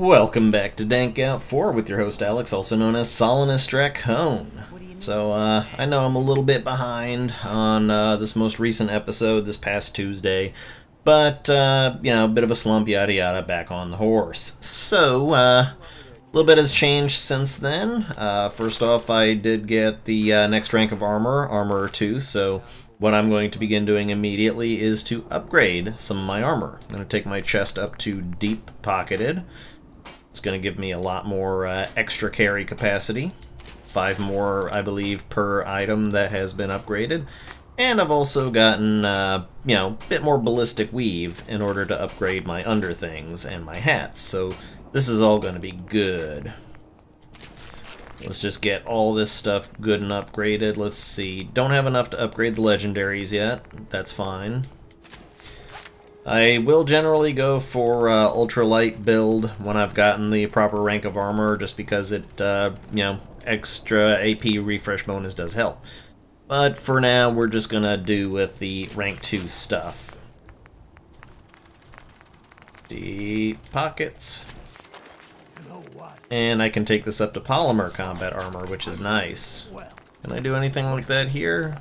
Welcome back to Dank Out 4 with your host Alex, also known as Solinus Dracone. So, I know I'm a little bit behind on this most recent episode this past Tuesday, but, you know, a bit of a slump, yada yada, back on the horse. So, a little bit has changed since then. First off, I did get the next rank of armor, Armor 2, so what I'm going to begin doing immediately is to upgrade some of my armor. I'm going to take my chest up to deep pocketed. It's going to give me a lot more extra carry capacity. 5 more, I believe, per item that has been upgraded. And I've also gotten, you know, a bit more ballistic weave in order to upgrade my underthings and my hats. So this is all going to be good. Let's just get all this stuff good and upgraded. Let's see. Don't have enough to upgrade the legendaries yet. That's fine. I will generally go for ultralight build when I've gotten the proper rank of armor, just because it, you know, extra AP refresh bonus does help. But for now, we're just gonna do with the rank 2 stuff. Deep pockets. And I can take this up to polymer combat armor, which is nice. Can I do anything like that here?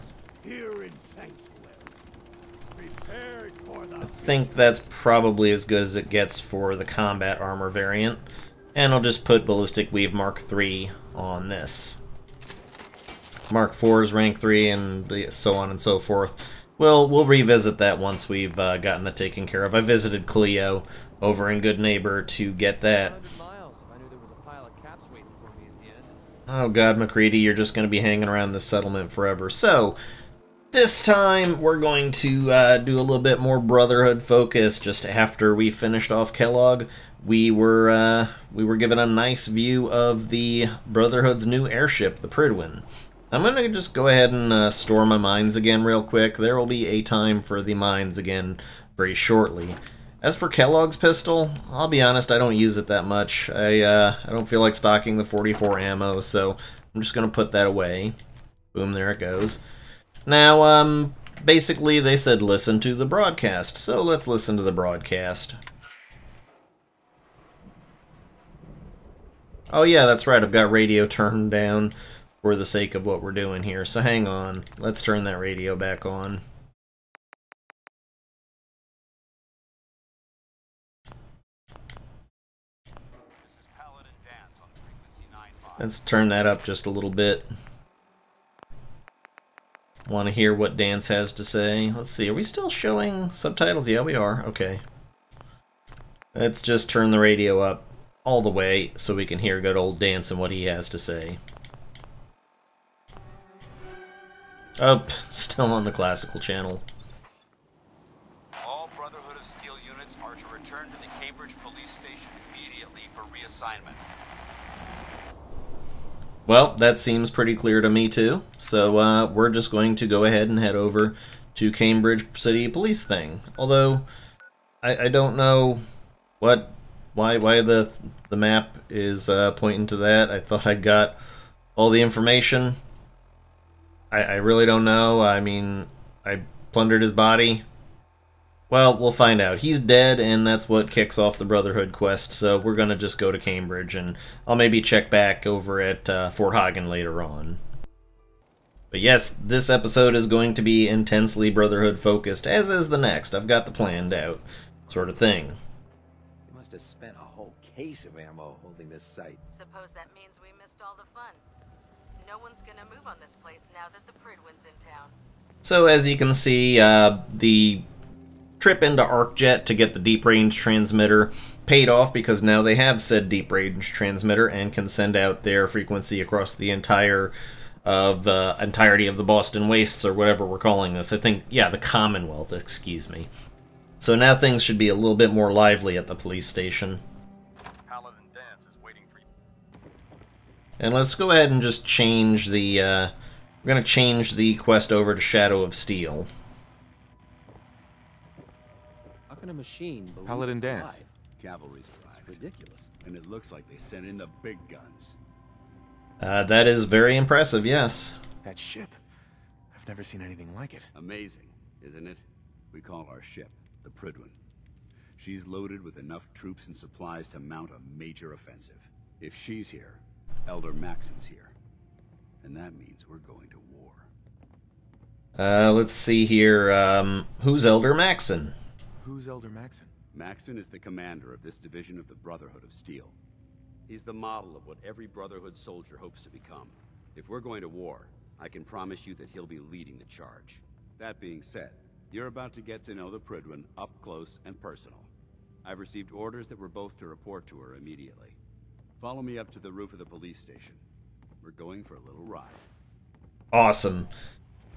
I think that's probably as good as it gets for the combat armor variant. And I'll just put Ballistic Weave Mark 3 on this. Mark 4 is rank 3 and so on and so forth. We'll revisit that once we've gotten that taken care of. I visited Cleo over in Good Neighbor to get that. Oh god, McCready, you're just going to be hanging around this settlement forever. So, this time we're going to do a little bit more Brotherhood focus. Just after we finished off Kellogg, we were given a nice view of the Brotherhood's new airship, the Pt12. I'm going to just go ahead and store my mines again real quick. There will be a time for the mines again very shortly. As for Kellogg's pistol, I'll be honest, I don't use it that much. I don't feel like stocking the 44 ammo, so I'm just going to put that away. Boom, there it goes. Now, basically they said listen to the broadcast, so let's listen to the broadcast. Oh yeah, that's right, I've got radio turned down for the sake of what we're doing here, so hang on. Let's turn that radio back on. Let's turn that up just a little bit. Want to hear what Dance has to say? Let's see, are we still showing subtitles? Yeah, we are. Okay. Let's just turn the radio up all the way so we can hear good old Dance and what he has to say. Oh, still on the classical channel. All Brotherhood of Steel units are to return to the Cambridge police station immediately for reassignment. Well, that seems pretty clear to me too, so we're just going to go ahead and head over to Cambridge City Police thing. Although, I don't know why the map is pointing to that. I thought I got all the information. I really don't know. I mean, I plundered his body. Well, we'll find out. He's dead, and that's what kicks off the Brotherhood quest, so we're going to just go to Cambridge, and I'll maybe check back over at Fort Hagen later on. But yes, this episode is going to be intensely Brotherhood-focused, as is the next. I've got the planned out, sort of thing. You must have spent a whole case of ammo holding this site. Suppose that means we missed all the fun. No one's going to move on this place now that the Pt12's in town. So as you can see, the trip into ArcJet to get the deep range transmitter paid off, because now they have said deep range transmitter and can send out their frequency across the entirety of the Boston Wastes, or whatever we're calling this. I think, yeah, the Commonwealth, excuse me. So now things should be a little bit more lively at the police station. Paladin Dance is waiting for you. And let's go ahead and just change the we're going to change the quest over to Shadow of Steel. How can a machine believe Paladin it's Dance. alive? Cavalry's arrived. Ridiculous. And it looks like they sent in the big guns. That is very impressive, yes. That ship. I've never seen anything like it. Amazing, isn't it? We call our ship the Pt12. She's loaded with enough troops and supplies to mount a major offensive. If she's here, Elder Maxon's here. And that means we're going to war. Let's see here. Who's Elder Maxon? Who's Elder Maxon? Maxon is the commander of this division of the Brotherhood of Steel. He's the model of what every Brotherhood soldier hopes to become. If we're going to war, I can promise you that he'll be leading the charge. That being said, you're about to get to know the Prydwen up close and personal. I've received orders that we're both to report to her immediately. Follow me up to the roof of the police station. We're going for a little ride. Awesome.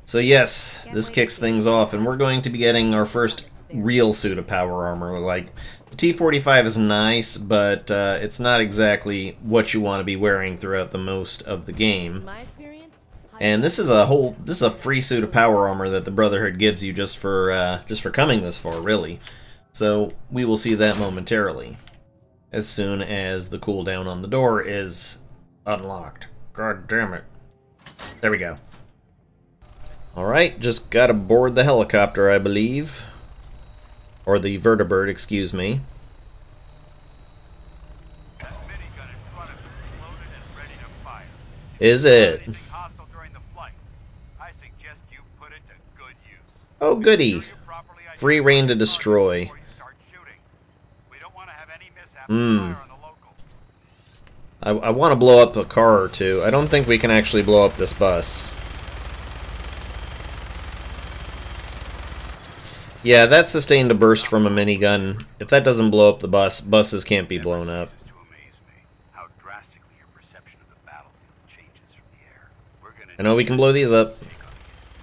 So yes, this kicks things off, and we're going to be getting our first real suit of power armor. Like, the T-45 is nice, but it's not exactly what you want to be wearing throughout the most of the game. And this is a free suit of power armor that the Brotherhood gives you just for coming this far, really. So we will see that momentarily, as soon as the cooldown on the door is unlocked. God damn it. There we go. Alright, just gotta board the helicopter, I believe. Or the vertibird, excuse me. That minigun in front of you is loaded and ready to fire. Is it? Anything hostile during the flight, I suggest you put it to good use. Oh, goody. Free reign to destroy. Before you start shooting. We don't want to have any mishap Hmm. fire on the locals. I want to blow up a car or two. I don't think we can actually blow up this bus. Yeah, that sustained a burst from a minigun. If that doesn't blow up the bus, buses can't be blown up. To amaze me how drastically your perception of the battlefield changes from the air. We're gonna I know we can blow these up.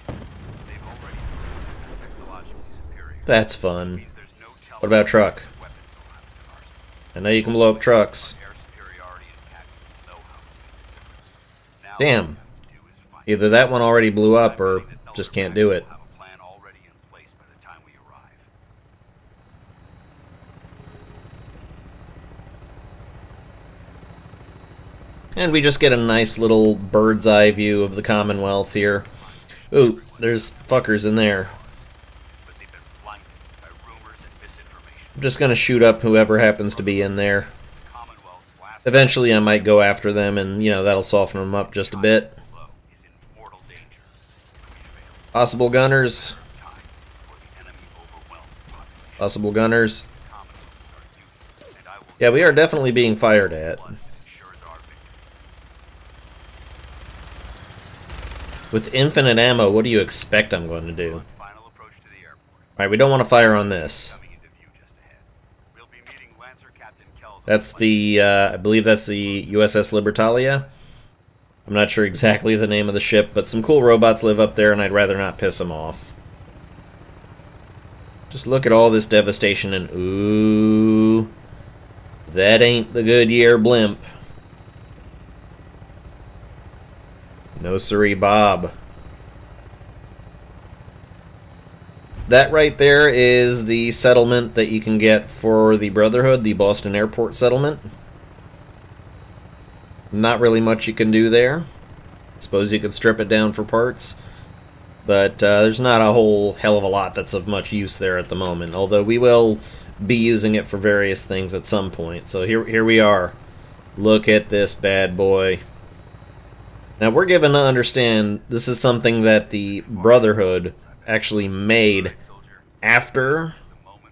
They've already proven technologically superior. That's fun. Means there's no telling What about truck? what weapons they'll have in their arsenal. I know you can blow up trucks. Air superiority and tactical know-how will make the difference. Now, Damn. all we have to do is find Either that one already blew up or just can't do it. We'll have a plan already in place by the time we arrive. And we just get a nice little bird's eye view of the Commonwealth here. Ooh, there's fuckers in there. But they've been blinded by rumors and misinformation. I'm just gonna shoot up whoever happens to be in there. The Commonwealth's last Eventually I might go after them and, you know, that'll soften them up just a bit. blow is in mortal danger. If we fail, Possible gunners. time before the enemy overwhelms the population. Possible gunners. The Commonwealth are used, and I will Yeah, we are definitely being fired at. blood that ensures our victory. With infinite ammo, what do you expect I'm going to do? Final approach to the airport. Alright, we don't want to fire on this. Coming into view just ahead. We'll be meeting Lancer Captain Kells. That's the, I believe that's the USS Libertalia. I'm not sure exactly the name of the ship, but some cool robots live up there and I'd rather not piss them off. Just look at all this devastation and ooh, that ain't the Goodyear blimp. No siree, Bob. That right there is the settlement that you can get for the Brotherhood, the Boston Airport settlement. Not really much you can do there. Suppose you could strip it down for parts. But there's not a whole hell of a lot that's of much use there at the moment. Although we will be using it for various things at some point. So here we are. Look at this bad boy. Now we're given to understand this is something that the Brotherhood actually made after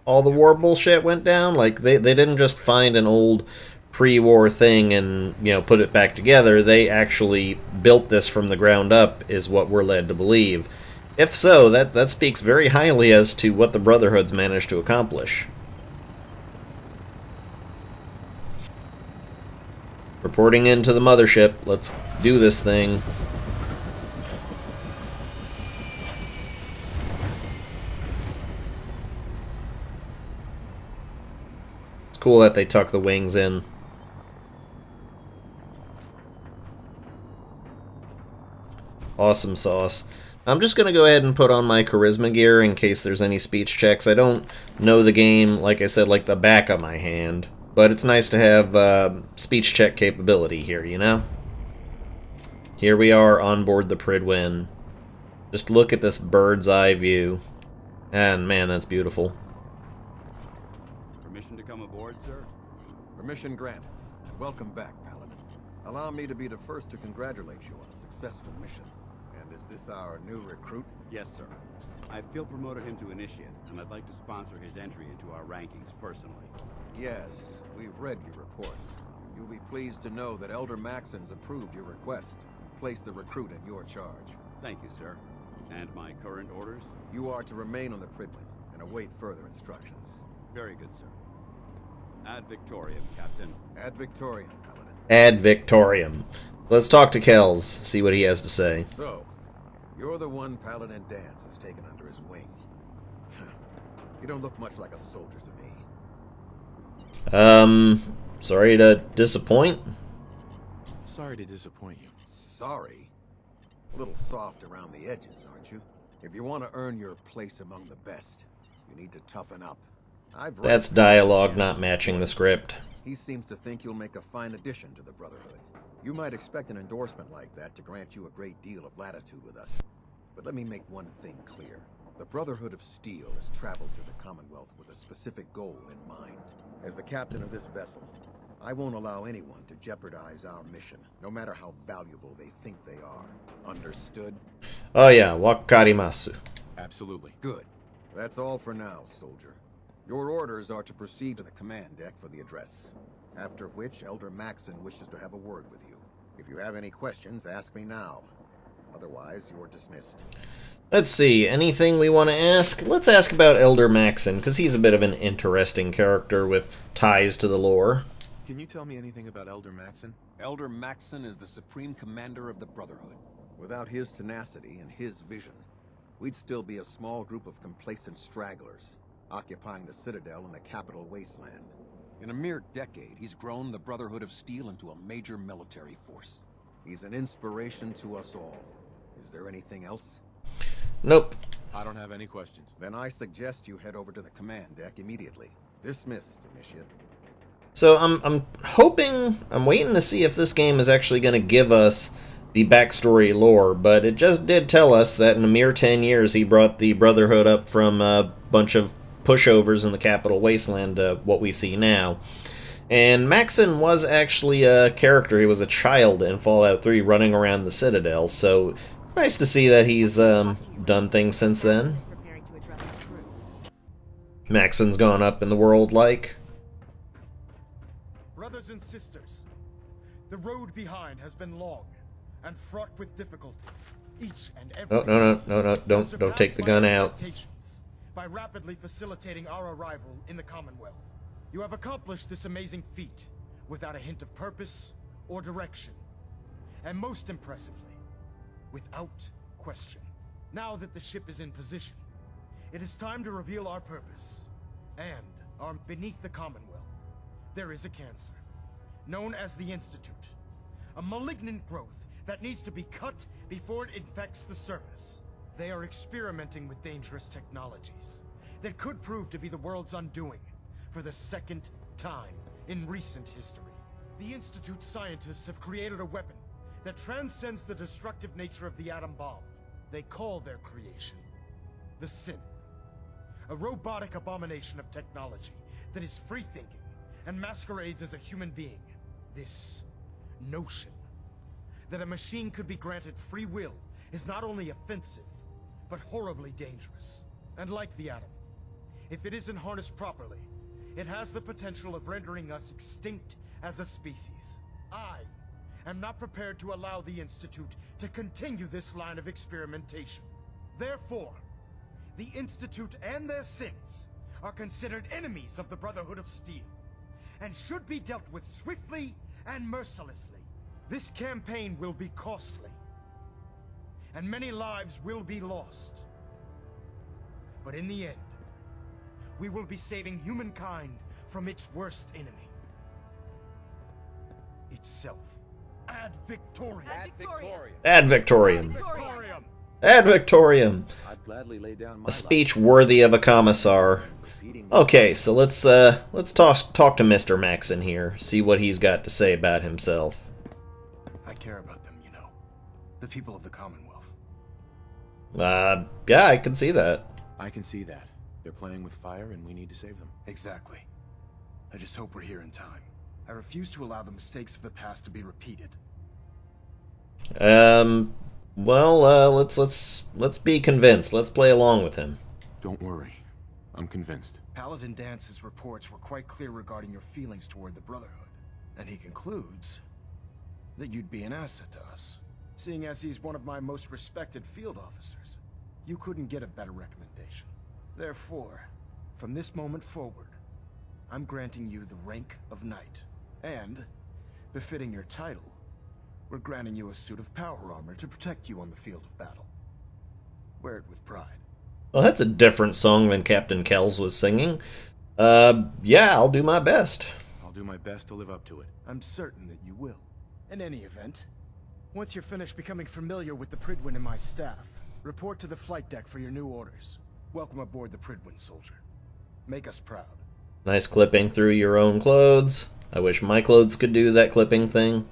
all the war bullshit went down. Like they didn't just find an old pre-war thing and, you know, put it back together. They actually built this from the ground up, is what we're led to believe. If so, that speaks very highly as to what the Brotherhood's managed to accomplish. Reporting into the mothership. Let's do this thing. It's cool that they tuck the wings in. Awesome sauce. I'm just going to go ahead and put on my charisma gear in case there's any speech checks. I don't know the game, like I said, like the back of my hand. But it's nice to have speech check capability here, you know? Here we are on board the Prydwen. Just look at this bird's eye view. And man, that's beautiful. Permission to come aboard, sir? Permission granted. Welcome back, Paladin. Allow me to be the first to congratulate you on a successful mission. And is this our new recruit? Yes, sir. I feel promoted him to initiate, and I'd like to sponsor his entry into our rankings personally. Yes, we've read your reports. You'll be pleased to know that Elder Maxon's approved your request and placed the recruit in your charge. Thank you, sir. And my current orders? You are to remain on the Pridwin and await further instructions. Very good, sir. Ad Victoriam, Captain. Ad Victoriam, Paladin. Ad Victoriam. Let's talk to Kells, see what he has to say. So, you're the one Paladin Danse has taken under his wing. You don't look much like a soldier to me. Sorry to disappoint. Sorry to disappoint you. Sorry? A little soft around the edges, aren't you? If you want to earn your place among the best, you need to toughen up. That's dialogue not matching the script. He seems to think you'll make a fine addition to the Brotherhood. You might expect an endorsement like that to grant you a great deal of latitude with us. But let me make one thing clear. The Brotherhood of Steel has traveled to the Commonwealth with a specific goal in mind. As the captain of this vessel, I won't allow anyone to jeopardize our mission, no matter how valuable they think they are. Understood? Oh yeah, wakarimasu. Absolutely. Good. That's all for now, soldier. Your orders are to proceed to the command deck for the address. After which, Elder Maxon wishes to have a word with you. If you have any questions, ask me now. Otherwise, you're dismissed. Let's see, anything we want to ask? Let's ask about Elder Maxon, because he's a bit of an interesting character with ties to the lore. Can you tell me anything about Elder Maxon? Elder Maxon is the supreme commander of the Brotherhood. Without his tenacity and his vision, we'd still be a small group of complacent stragglers, occupying the Citadel in the capital wasteland. In a mere decade, he's grown the Brotherhood of Steel into a major military force. He's an inspiration to us all. Is there anything else? Nope. I don't have any questions. Then I suggest you head over to the command deck immediately. Dismissed, Initiate. So I'm waiting to see if this game is actually going to give us the backstory lore, but it just did tell us that in a mere 10 years he brought the Brotherhood up from a bunch of pushovers in the capital wasteland to what we see now. And Maxon was actually a character. He was a child in Fallout 3 running around the Citadel, so it's nice to see that he's done things since then. Maxon's gone up in the world like... Brothers and sisters, the road behind has been long and fraught with difficulty. Each and every... No, don't take the gun out. By rapidly facilitating our arrival in the Commonwealth. You have accomplished this amazing feat without a hint of purpose or direction. And most impressively, without question. Now that the ship is in position, it is time to reveal our purpose. And beneath the Commonwealth, there is a cancer, known as the Institute. A malignant growth that needs to be cut before it infects the surface. They are experimenting with dangerous technologies that could prove to be the world's undoing for the second time in recent history. The Institute scientists have created a weapon that transcends the destructive nature of the atom bomb. They call their creation the Synth, a robotic abomination of technology that is free-thinking and masquerades as a human being. This notion that a machine could be granted free will is not only offensive, but horribly dangerous. And like the atom, if it isn't harnessed properly, it has the potential of rendering us extinct as a species. I am not prepared to allow the Institute to continue this line of experimentation. Therefore, the Institute and their synths are considered enemies of the Brotherhood of Steel, and should be dealt with swiftly and mercilessly. This campaign will be costly, and many lives will be lost. But in the end, we will be saving humankind from its worst enemy. Itself. Ad Victoriam. Ad Victoriam. Ad Victoriam. Victoriam. Ad Victoriam. I'd gladly lay down my A speech worthy of a commissar. Okay, so let's talk to Mr. Maxon here. See what he's got to say about himself. I care about them, you know. The people of the Commonwealth. Yeah, I can see that. I can see that. They're playing with fire and we need to save them. Exactly. I just hope we're here in time. I refuse to allow the mistakes of the past to be repeated. Well, let's be convinced. Let's play along with him. Don't worry. I'm convinced. Paladin Dance's reports were quite clear regarding your feelings toward the Brotherhood. And he concludes that you'd be an asset to us. Seeing as he's one of my most respected field officers, you couldn't get a better recommendation. Therefore, from this moment forward, I'm granting you the rank of Knight. And, befitting your title, we're granting you a suit of power armor to protect you on the field of battle. Wear it with pride. Well, that's a different song than Captain Kells was singing. Yeah, I'll do my best. I'll do my best to live up to it. I'm certain that you will. In any event, once you're finished becoming familiar with the Pridwin and my staff, report to the flight deck for your new orders. Welcome aboard the Pridwin, soldier. Make us proud. Nice clipping through your own clothes. I wish my clothes could do that clipping thing.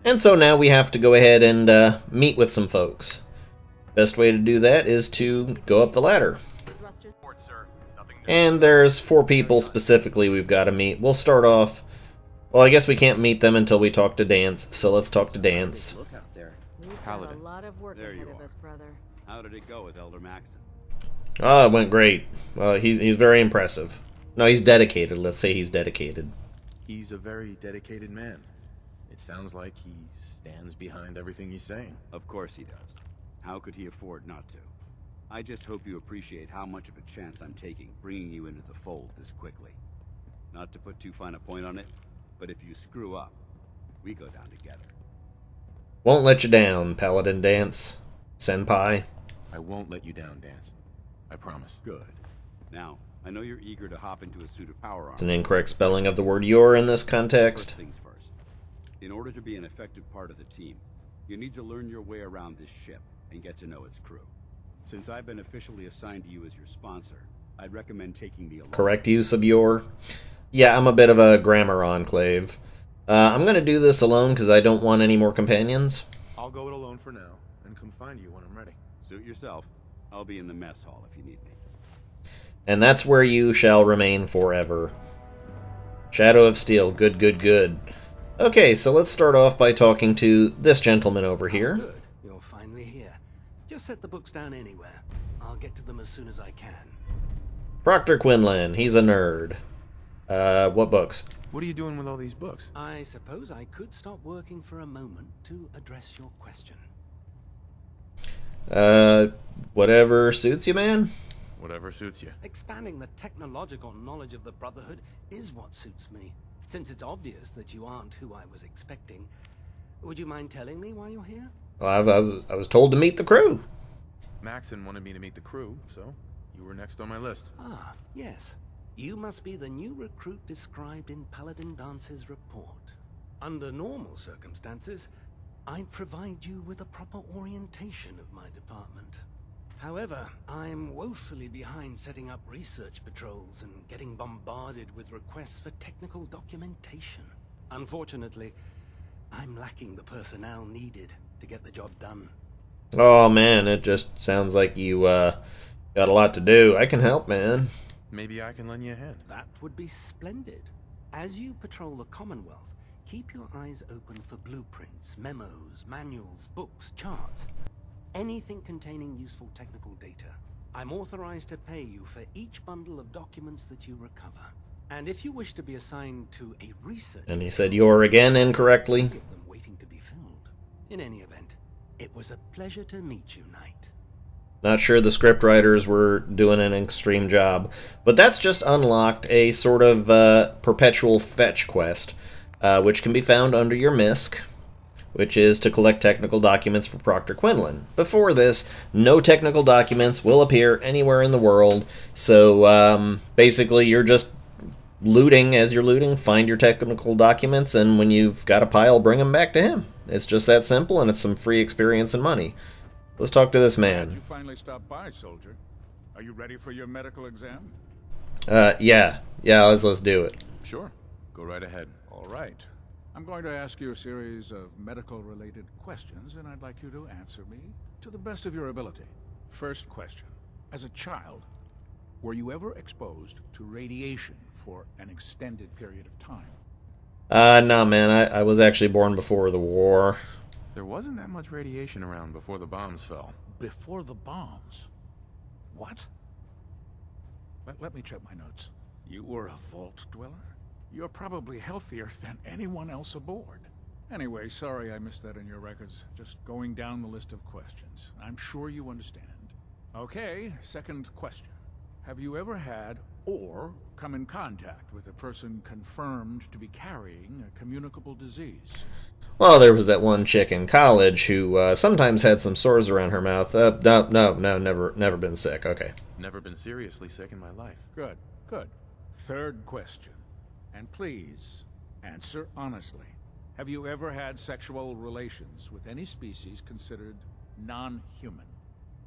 And so now we have to go ahead and meet with some folks. Best way to do that is to go up the ladder. And there's 4 people specifically we've got to meet. We'll start off... Well, I guess we can't meet them until we talk to Dance, so let's talk to Dance. Look out there. We've Paladin. got a lot of work There ahead you of are. us, brother. How did it go with Elder Maxon? Oh, it went great. He's very impressive. No, he's dedicated. Let's say he's dedicated. He's a very dedicated man. It sounds like he stands behind everything he's saying. Of course he does. How could he afford not to? I just hope you appreciate how much of a chance I'm taking bringing you into the fold this quickly. Not to put too fine a point on it, but if you screw up, we go down together. Won't let you down, Paladin Dance. Senpai. I won't let you down, Dance. I promise. Good. Now, I know you're eager to hop into a suit of power It's an armor. incorrect spelling of the word "you're" in this First context. things first. In order to be an effective part of the team, you need to learn your way around this ship and get to know its crew. Since I've been officially assigned to you as your sponsor, I'd recommend taking me along. Correct use of "your." Yeah, I'm a bit of a grammar enclave. I'm going to do this alone because I don't want any more companions. I'll go it alone for now, and come find you when I'm ready. Suit yourself. I'll be in the mess hall if you need me. And that's where you shall remain forever. Shadow of Steel. Good, good, good. Okay, so let's start off by talking to this gentleman over here. Good. You're finally here. Just set the books down anywhere. I'll get to them as soon as I can. Proctor Quinlan. He's a nerd. What books? What are you doing with all these books? I suppose I could stop working for a moment to address your question. Whatever suits you, man. Whatever suits you. Expanding the technological knowledge of the Brotherhood is what suits me. Since it's obvious that you aren't who I was expecting, would you mind telling me why you're here? Well, I was told to meet the crew. Maxon wanted me to meet the crew, so you were next on my list. Ah, yes. You must be the new recruit described in Paladin Dance's report. Under normal circumstances, I'd provide you with a proper orientation of my department. However, I'm woefully behind setting up research patrols and getting bombarded with requests for technical documentation. Unfortunately, I'm lacking the personnel needed to get the job done. Oh man, it just sounds like you got a lot to do. I can help, man. Maybe I can lend you a hand. That would be splendid. As you patrol the Commonwealth, keep your eyes open for blueprints, memos, manuals, books, charts. Anything containing useful technical data. I'm authorized to pay you for each bundle of documents that you recover. And if you wish to be assigned to a research... And he said "you're" again incorrectly. Give them waiting to be filled. In any event, it was a pleasure to meet you, Knight. Not sure the scriptwriters were doing an extreme job. But that's just unlocked a sort of perpetual fetch quest, which can be found under your MISC, which is to collect technical documents for Proctor Quinlan. Before this, no technical documents will appear anywhere in the world, so basically you're just looting as you're looting, find your technical documents, and when you've got a pile, bring them back to him. It's just that simple, and it's some free experience and money. Let's talk to this You man. finally stopped by, soldier. Are you ready for your medical exam? Yeah, let's do it. Sure. Go right ahead. All right. I'm going to ask you a series of medical-related questions, and I'd like you to answer me to the best of your ability. First question. As a child, Were you ever exposed to radiation for an extended period of time? No, man, I was actually born before the war. There wasn't that much radiation around before the bombs fell. Before the bombs? What? Let me check my notes. You were a vault dweller? You're probably healthier than anyone else aboard. Anyway, sorry I missed that in your records. Just going down the list of questions. I'm sure you understand. Okay, second question. Have you ever had or come in contact with a person confirmed to be carrying a communicable disease? Well, there was that one chick in college who sometimes had some sores around her mouth. No, never been sick. Okay. Never been seriously sick in my life. Good, good. Third question. And please, answer honestly. Have you ever had sexual relations with any species considered non-human?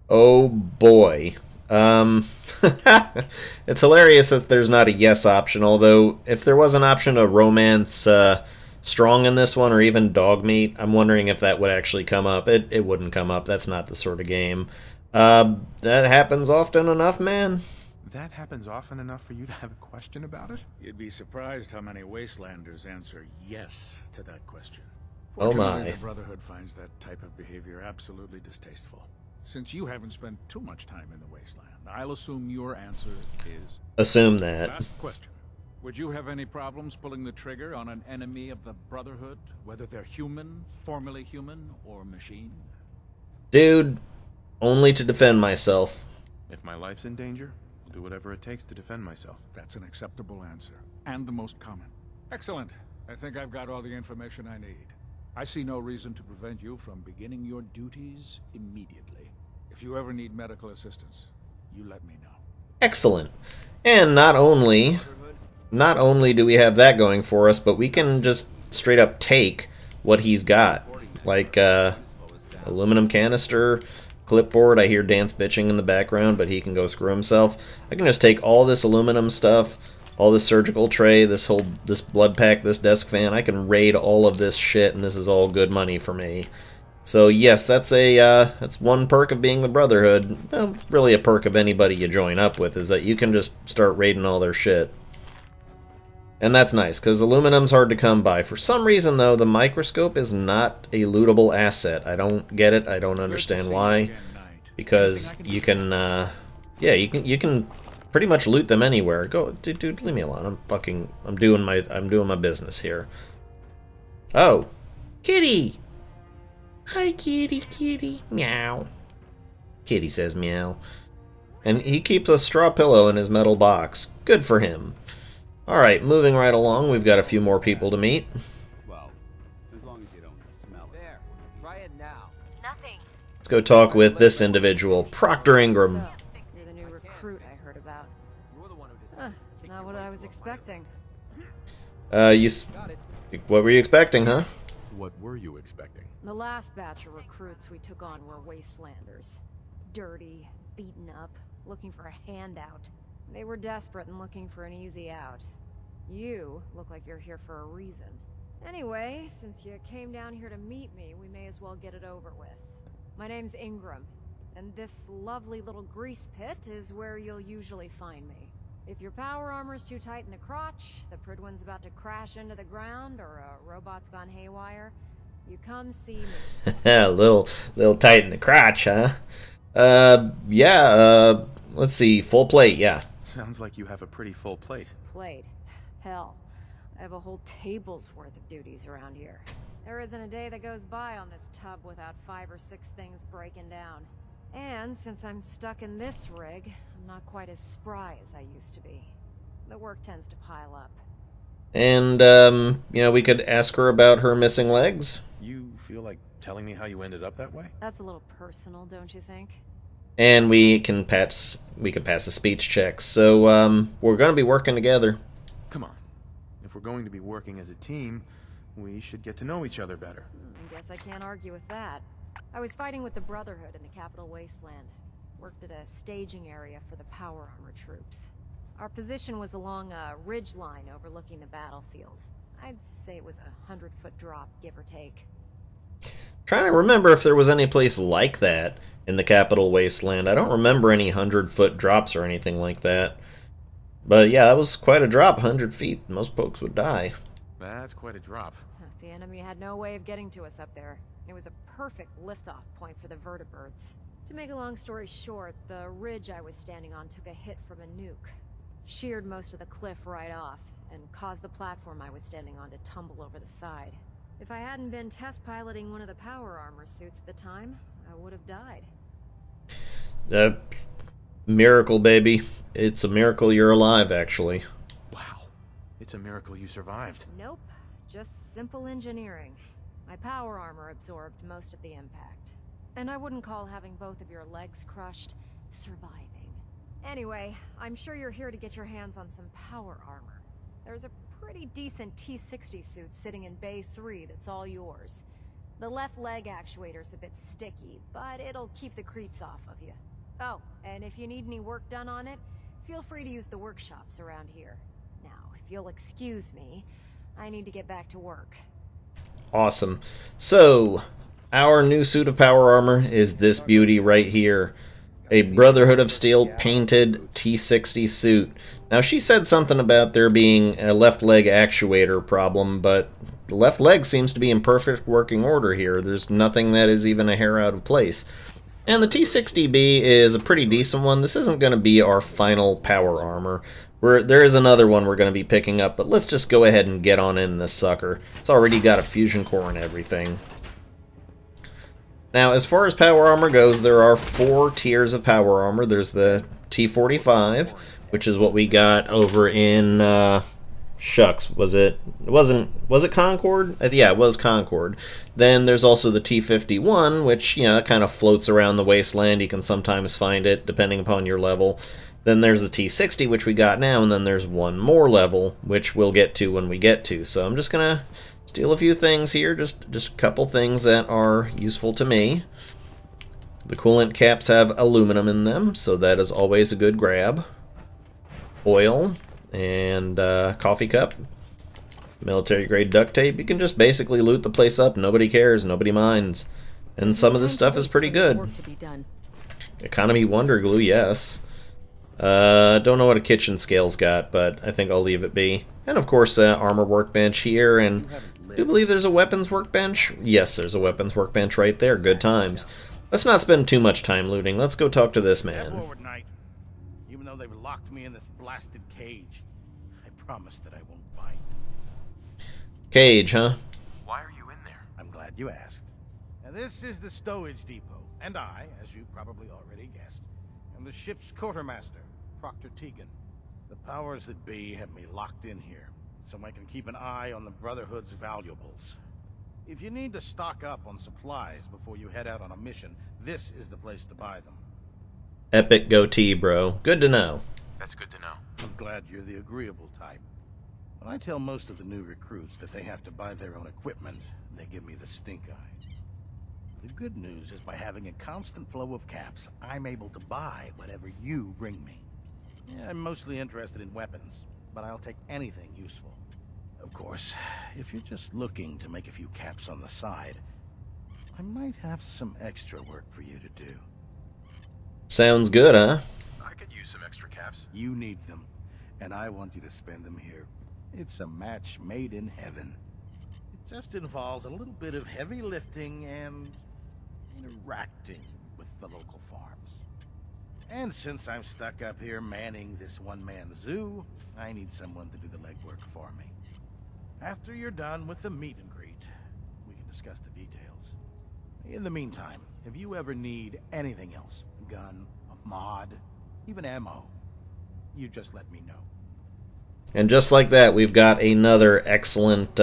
Oh, boy. It's hilarious that there's not a yes option, although if there was an option to romance strong in this one, or even dog meat, I'm wondering if that would actually come up. It wouldn't come up. That's not the sort of game. That happens often enough, man. That happens often enough for you to have a question about it? You'd be surprised how many Wastelanders answer yes to that question. Oh Fortunately, my. the Brotherhood finds that type of behavior absolutely distasteful. Since you haven't spent too much time in the Wasteland, I'll assume your answer is... Assume that. Last question. Would you have any problems pulling the trigger on an enemy of the Brotherhood, whether they're human, formerly human, or machine? Dude, only to defend myself. If my life's in danger, I'll do whatever it takes to defend myself. That's an acceptable answer, and the most common. Excellent. I think I've got all the information I need. I see no reason to prevent you from beginning your duties immediately. If you ever need medical assistance, you let me know. Excellent. And not only do we have that going for us, but we can just straight up take what he's got. Like, aluminum canister, clipboard. I hear Dance bitching in the background, but he can go screw himself. I can just take all this aluminum stuff, all this surgical tray, this blood pack, this desk fan. I can raid all of this shit, and this is all good money for me. So yes, that's one perk of being the Brotherhood. Well, really a perk of anybody you join up with, is that you can just start raiding all their shit. And that's nice, because aluminum's hard to come by. For some reason, though, the microscope is not a lootable asset. I don't get it. I don't understand why. Because you can, yeah, you can pretty much loot them anywhere. Go, dude, leave me alone. I'm doing my business here. Oh, kitty. Hi, kitty, kitty. Meow. Kitty says meow. And he keeps a straw pillow in his metal box. Good for him. Alright, moving right along, we've got a few more people to meet. Well, as long as you don't smell it. There, try it now. Nothing. Let's go talk with this individual, Proctor Ingram. So, you're the new recruit I heard about. You're the one who decided to kick Not your what way I was through a expecting. What were you expecting, huh? What were you expecting? The last batch of recruits we took on were Wastelanders. Dirty, beaten up, looking for a handout. They were desperate and looking for an easy out. You look like you're here for a reason. Anyway, since you came down here to meet me, we may as well get it over with. My name's Ingram, and this lovely little grease pit is where you'll usually find me. If your power armor's too tight in the crotch, the Pridwin's about to crash into the ground, or a robot's gone haywire, you come see me. A little tight in the crotch, huh? Let's see, full plate, yeah. Sounds like you have a pretty full plate. Plate? Hell, I have a whole table's worth of duties around here. There isn't a day that goes by on this tub without 5 or 6 things breaking down. And since I'm stuck in this rig, I'm not quite as spry as I used to be. The work tends to pile up. And, we could ask her about her missing legs. You feel like telling me how you ended up that way? That's a little personal, don't you think? And we could pass a speech check. So, we're going to be working together. Come on. If we're going to be working as a team, we should get to know each other better. I guess I can't argue with that. I was fighting with the Brotherhood in the capital wasteland. Worked at a staging area for the power armor troops. Our position was along a ridge line overlooking the battlefield. I'd say it was a 100-foot drop, give or take. Trying to remember if there was any place like that in the Capital Wasteland. I don't remember any 100-foot drops or anything like that. But yeah, that was quite a drop, 100 feet. Most folks would die. That's quite a drop. The enemy had no way of getting to us up there. It was a perfect liftoff point for the vertibirds. To make a long story short, the ridge I was standing on took a hit from a nuke. Sheared most of the cliff right off, and caused the platform I was standing on to tumble over the side. If I hadn't been test piloting one of the power armor suits at the time, I would have died. Miracle, baby. It's a miracle you're alive, actually. Wow. It's a miracle you survived. Nope. Just simple engineering. My power armor absorbed most of the impact. And I wouldn't call having both of your legs crushed surviving. Anyway, I'm sure you're here to get your hands on some power armor. There's a pretty decent T-60 suit sitting in Bay 3 that's all yours. The left leg actuator's a bit sticky, but it'll keep the creeps off of you. Oh, and if you need any work done on it, feel free to use the workshops around here. Now, if you'll excuse me, I need to get back to work. Awesome. So, our new suit of power armor is this beauty right here. A Brotherhood of Steel painted T-60 suit. Now, she said something about there being a left leg actuator problem, but the left leg seems to be in perfect working order here. There's nothing that is even a hair out of place. And the T-60B is a pretty decent one. This isn't going to be our final power armor. There is another one we're going to be picking up, but let's just go ahead and get on in this sucker. It's already got a fusion core and everything. Now, as far as power armor goes, there are 4 tiers of power armor. There's the T-45, which is what we got over in, shucks, was it Concord? Yeah, it was Concord. Then there's also the T-51, which, you know, kind of floats around the wasteland. You can sometimes find it, depending upon your level. Then there's the T-60, which we got now, and then there's one more level, which we'll get to when we get to. So I'm just going to steal a few things here, just a couple things that are useful to me. The coolant caps have aluminum in them, so that is always a good grab. Oil and coffee cup. Military grade duct tape. You can just basically loot the place up. Nobody cares. Nobody minds. And some of this stuff is pretty good. Economy wonder glue, yes. Don't know what a kitchen scale's got, but I think I'll leave it be. And of course, armor workbench here, and do you believe there's a weapons workbench? Yes, there's a weapons workbench right there. Good times. Let's not spend too much time looting. Let's go talk to this man. Forward, Knight. Even though they've locked me in this blasted cage, I promise that I won't bite. Cage, huh? Why are you in there? I'm glad you asked. Now, this is the stowage depot, and I, as you probably already guessed, am the ship's quartermaster, Proctor Tegan. The powers that be have me locked in here, so I can keep an eye on the Brotherhood's valuables. If you need to stock up on supplies before you head out on a mission, this is the place to buy them. Epic goatee, bro. Good to know. That's good to know. I'm glad you're the agreeable type. When I tell most of the new recruits that they have to buy their own equipment, they give me the stink eye. The good news is by having a constant flow of caps, I'm able to buy whatever you bring me. Yeah, I'm mostly interested in weapons, but I'll take anything useful. Of course, if you're just looking to make a few caps on the side, I might have some extra work for you to do. Sounds good, huh? I could use some extra caps. You need them, and I want you to spend them here. It's a match made in heaven. It just involves a little bit of heavy lifting and interacting with the local farms. And since I'm stuck up here manning this one-man zoo, I need someone to do the legwork for me. After you're done with the meet and greet, we can discuss the details. In the meantime, if you ever need anything else, a gun, a mod, even ammo, you just let me know. And just like that, we've got another excellent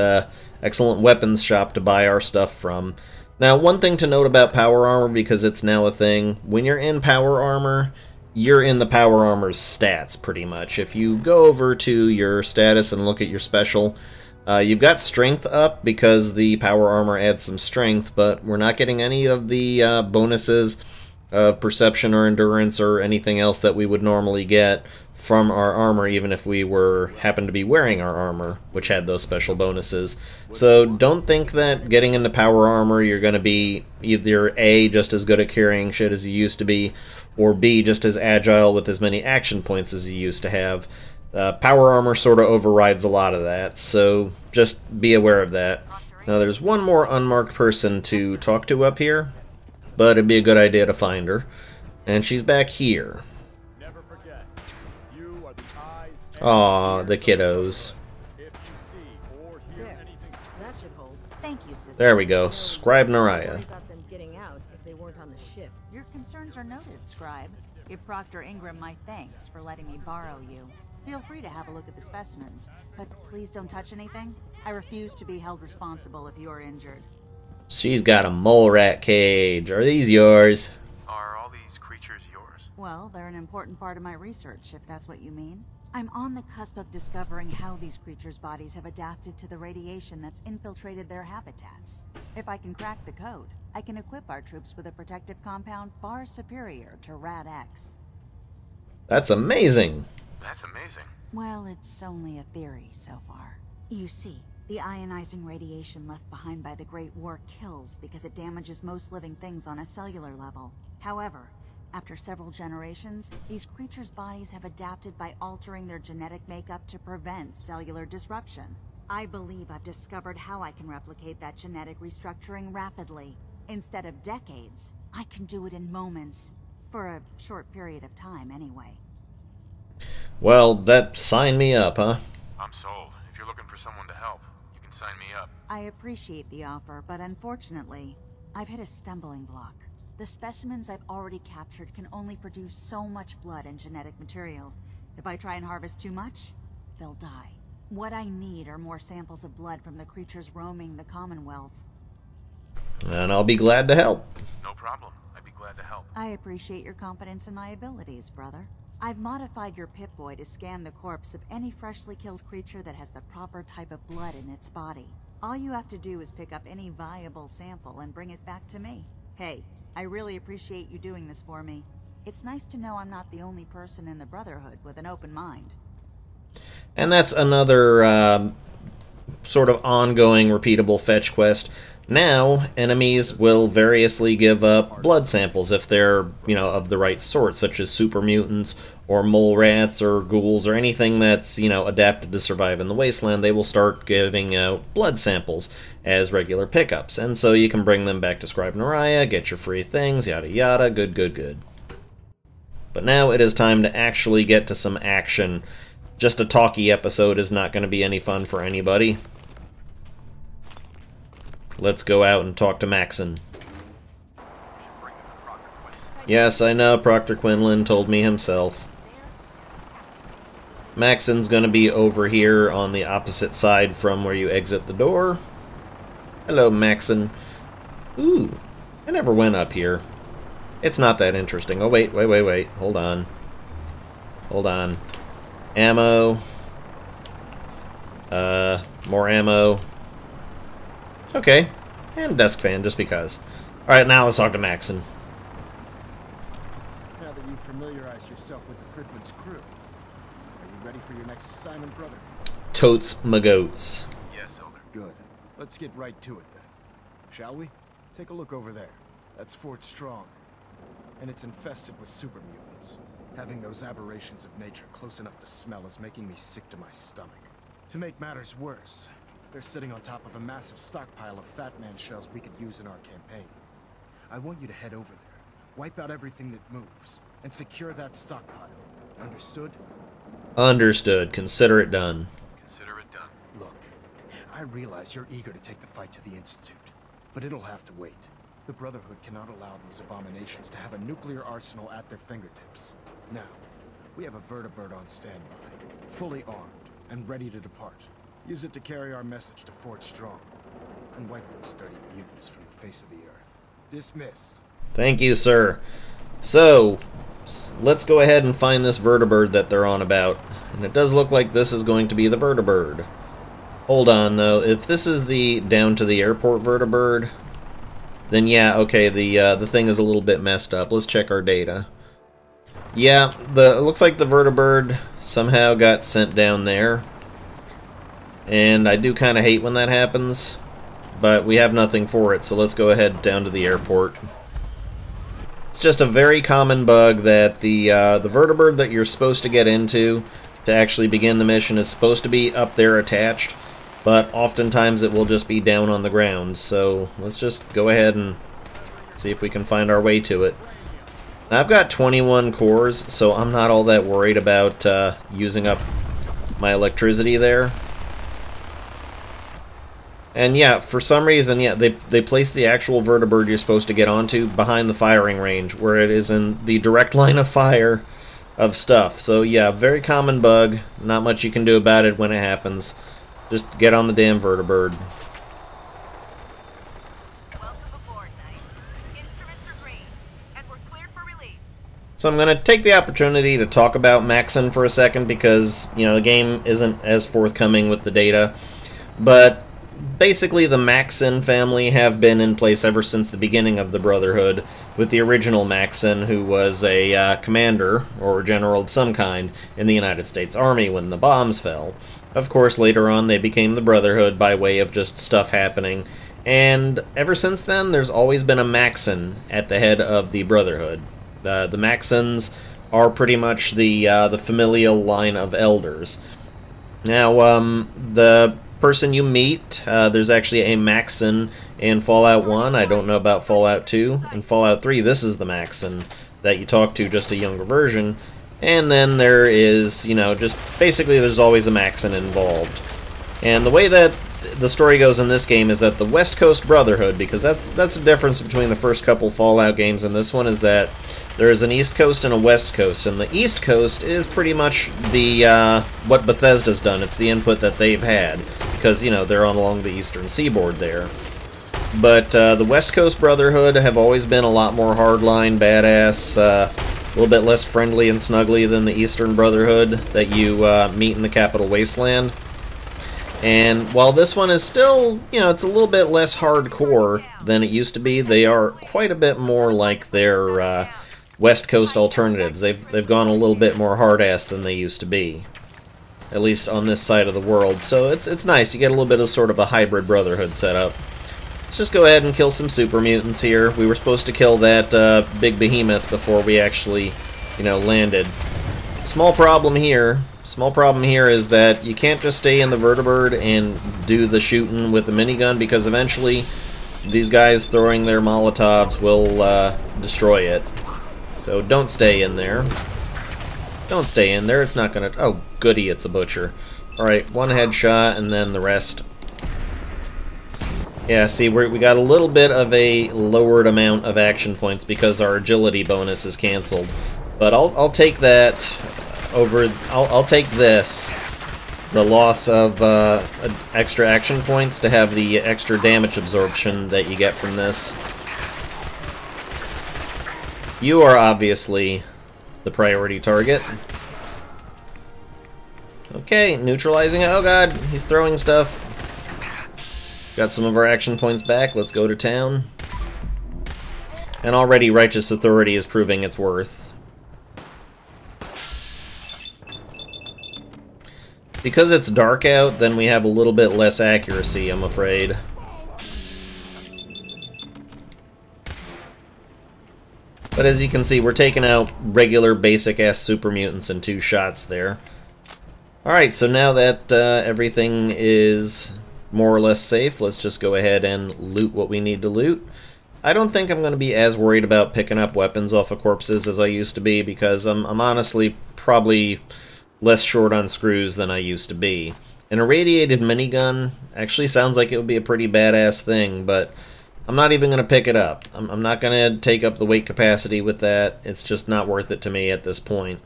weapons shop to buy our stuff from. Now, one thing to note about power armor, because it's now a thing, when you're in power armor, you're in the power armor's stats, pretty much. If you go over to your status and look at your special, you've got strength up because the power armor adds some strength, but we're not getting any of the bonuses of perception or endurance or anything else that we would normally get from our armor, even if we happened to be wearing our armor, which had those special bonuses. So don't think that getting into power armor you're going to be either A, just as good at carrying shit as you used to be, or B, just as agile with as many action points as you used to have. Power armor sort of overrides a lot of that, so just be aware of that. Now there's one more unmarked person to talk to up here, but it'd be a good idea to find her. And she's back here. Aw, the kiddos. Thank you, sister. There we go. Scribe Naraya. Your concerns are noted, Scribe. Give Proctor Ingram my thanks for letting me borrow you. Feel free to have a look at the specimens, but please don't touch anything. I refuse to be held responsible if you're injured. She's got a mole rat cage. Are these yours? Are all these creatures yours? Well, they're an important part of my research, if that's what you mean. I'm on the cusp of discovering how these creatures' bodies have adapted to the radiation that's infiltrated their habitats. If I can crack the code, I can equip our troops with a protective compound far superior to Rad-X. That's amazing. That's amazing. Well, it's only a theory so far. You see, the ionizing radiation left behind by the Great War kills because it damages most living things on a cellular level. However, after several generations, these creatures' bodies have adapted by altering their genetic makeup to prevent cellular disruption. I believe I've discovered how I can replicate that genetic restructuring rapidly. Instead of decades, I can do it in moments. For a short period of time, anyway. Well, that sign me up, huh? I'm sold. If you're looking for someone to help, you can sign me up. I appreciate the offer, but unfortunately, I've hit a stumbling block. The specimens I've already captured can only produce so much blood and genetic material. If I try and harvest too much, they'll die. What I need are more samples of blood from the creatures roaming the Commonwealth. And I'll be glad to help. No problem. I'd be glad to help. I appreciate your confidence in my abilities, brother. I've modified your Pip-Boy to scan the corpse of any freshly killed creature that has the proper type of blood in its body. All you have to do is pick up any viable sample and bring it back to me. Hey, I really appreciate you doing this for me. It's nice to know I'm not the only person in the Brotherhood with an open mind. And that's another sort of ongoing, repeatable fetch quest. Now, enemies will variously give up blood samples if they're, of the right sort, such as super mutants or mole rats or ghouls or anything that's, adapted to survive in the wasteland. They will start giving out blood samples as regular pickups. And so you can bring them back to Scribe Naraya, get your free things, yada yada, good, good, good. But now it is time to actually get to some action. Just a talky episode is not going to be any fun for anybody. Let's go out and talk to Maxon. Yes, I know, Proctor Quinlan told me himself. Maxon's gonna be over here on the opposite side from where you exit the door. Hello, Maxon. Ooh, I never went up here. It's not that interesting. Oh, wait. Hold on. Ammo. More ammo. Okay. And desk fan, just because. Alright, now let's talk to Maxon. Now that you've familiarized yourself with the Cryptman's crew, are you ready for your next assignment, brother? Totes my goats. Yes, Elder. Good. Let's get right to it then. Shall we? Take a look over there. That's Fort Strong. And it's infested with super mutants. Having those aberrations of nature close enough to smell is making me sick to my stomach. To make matters worse, they're sitting on top of a massive stockpile of Fat Man shells we could use in our campaign. I want you to head over there, wipe out everything that moves, and secure that stockpile. Understood? Understood. Consider it done. Consider it done. Look, I realize you're eager to take the fight to the Institute, but it'll have to wait. The Brotherhood cannot allow those abominations to have a nuclear arsenal at their fingertips. Now, we have a vertibird on standby, fully armed and ready to depart. Use it to carry our message to Fort Strong, and wipe those dirty mutants from the face of the earth. Dismissed. Thank you, sir. So, let's go ahead and find this vertibird that they're on about. And it does look like this is going to be the vertibird. Hold on, though. If this is the down to the airport vertibird, then yeah, okay, the thing is a little bit messed up. Let's check our data. Yeah, it looks like the vertibird somehow got sent down there. And I do kind of hate when that happens, but we have nothing for it, so let's go ahead down to the airport. It's just a very common bug that the vertibird that you're supposed to get into to actually begin the mission is supposed to be up there attached, but oftentimes it will just be down on the ground. So let's just go ahead and see if we can find our way to it. Now, I've got 21 cores, so I'm not all that worried about using up my electricity there. And yeah, for some reason, yeah, they place the actual vertibird you're supposed to get onto behind the firing range, where it is in the direct line of fire of stuff. So yeah, very common bug. Not much you can do about it when it happens. Just get on the damn vertibird. So I'm going to take the opportunity to talk about Maxon for a second because, you know, the game isn't as forthcoming with the data. But basically the Maxon family have been in place ever since the beginning of the Brotherhood, with the original Maxon, who was a commander or general of some kind in the United States Army when the bombs fell. Of course, later on they became the Brotherhood by way of just stuff happening. And ever since then, there's always been a Maxon at the head of the Brotherhood. The Maxons are pretty much the familial line of elders. Now, the person you meet, there's actually a Maxon in Fallout 1. I don't know about Fallout 2. In Fallout 3, this is the Maxon that you talk to, just a younger version. And then there is, you know, just basically there's always a Maxon involved. And the way that the story goes in this game is that the West Coast Brotherhood, because that's the difference between the first couple Fallout games and this one, is that there is an East Coast and a West Coast, and the East Coast is pretty much the what Bethesda's done. It's the input that they've had, because, you know, they're on along the eastern seaboard there. But the West Coast Brotherhood have always been a lot more hardline, badass, a little bit less friendly and snuggly than the Eastern Brotherhood that you meet in the Capital Wasteland. And while this one is still, you know, it's a little bit less hardcore than it used to be, they are quite a bit more like their West Coast alternatives. They've gone a little bit more hard-ass than they used to be, at least on this side of the world. So it's nice. You get a little bit of sort of a hybrid Brotherhood setup. Let's just go ahead and kill some super mutants here. We were supposed to kill that big behemoth before we actually, you know, landed. Small problem here is that you can't just stay in the vertibird and do the shooting with the minigun, because eventually these guys throwing their Molotovs will destroy it. So don't stay in there. Don't stay in there. It's not gonna... Oh, goody, it's a butcher. Alright, one headshot and then the rest. Yeah, see, we got a little bit of a lowered amount of action points because our agility bonus is cancelled. But I'll take that over... I'll take this, the loss of extra action points, to have the extra damage absorption that you get from this. You are obviously the priority target. Okay, neutralizing it. Oh god, he's throwing stuff. Got some of our action points back. Let's go to town. And already Righteous Authority is proving its worth. Because it's dark out, then we have a little bit less accuracy, I'm afraid. But as you can see, we're taking out regular basic-ass super mutants in 2 shots there. Alright, so now that everything is more or less safe, let's just go ahead and loot what we need to loot. I don't think I'm going to be as worried about picking up weapons off of corpses as I used to be, because I'm honestly probably less short on screws than I used to be. An irradiated minigun actually sounds like it would be a pretty badass thing, but I'm not even going to pick it up. I'm not going to take up the weight capacity with that. It's just not worth it to me at this point.